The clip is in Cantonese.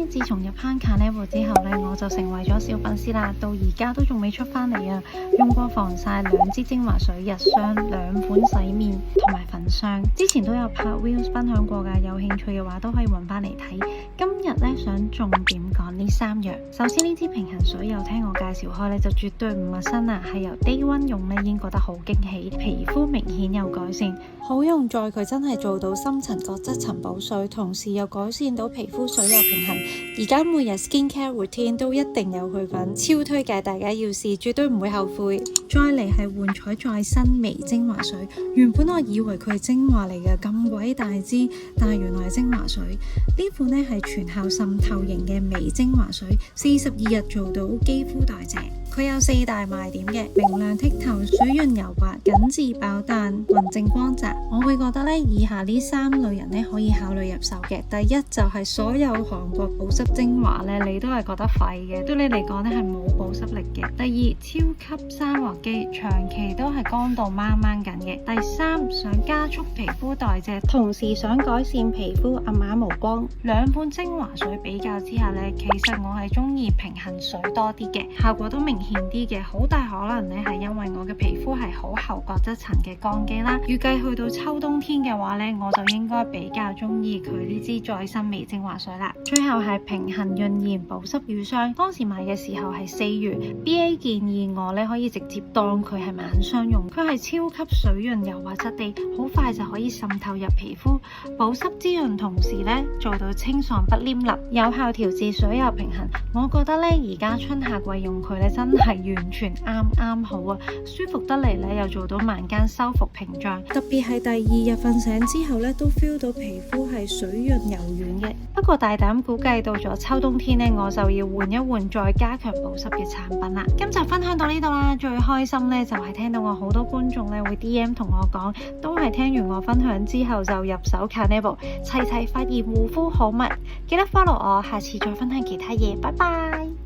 自從入坑 Carnivore 之後呢，我就成為咗小粉絲啦，到而家都仲未出翻嚟啊！用過防曬2支精華水日霜2款洗面同埋粉霜，之前都有拍 Reels 分享過噶，有興趣嘅話都可以揾翻嚟睇。今日呢，想重點講呢3樣。首先呢支平衡水有聽我介紹開呢，就絕對唔陌生啦，係由 Day One 用呢已經覺得好驚喜，皮膚明顯有改善。好用在佢真係做到深層角質層補水，同時又改善到皮膚水油平衡。而家每日 skincare routine 都一定有佢份，超推介大家要試，絕對唔會後悔。再嚟係煥彩再生微精華水，原本我以為佢係精華嚟嘅，咁鬼大支，但係原來係精華水。呢款呢係全效滲透型嘅微精華水，42日做到肌膚代謝。佢有4大賣點嘅：明亮剔透、水潤柔滑、緊緻飽彈、雲靜光澤。我會覺得呢，以下呢3類人呢可以考慮入手嘅。第一就係所有韓國保濕精華呢，你都係覺得廢嘅，對你嚟講呢係冇保濕力嘅。第二，超級生滑肌，長期都係乾到掹掹緊嘅。第三，想加速皮膚代謝，同時想改善皮膚暗啞無光。2款精華水比較之下呢，其實我係中意平衡水多啲嘅，效果都明顯啲嘅。好大可能呢係因為我嘅皮膚係好厚角質層嘅乾肌啦。預計去到秋冬天嘅話呢，我就應該比較中意佢呢支再生微精華水啦。最後係平衡潤顏保濕乳霜，當時買嘅時候係4元，BA 建議我呢可以直接當佢係晚霜用，佢係超級水潤柔滑質地，好快就可以滲透入皮膚，保濕滋潤同時呢做到清爽不黏膩，有效調節水油平衡。我覺得呢而家春夏季用佢呢真係完全啱好啊，舒服得嚟呢又做到晚間修復屏障，特別係第2日瞓醒之後呢都 feel 到皮膚係水潤柔軟嘅。不過大膽估計到咗秋冬天呢，我就要換一換再加強保濕嘅產品啦。今集分享到呢度啦，最開心呢就係聽到我好多觀眾呢會 DM 同我講，都係聽完我分享之後就入手 Carnivore， 齊齊發現護膚好物。記得 follow 我，下次再分享其他嘢，拜拜。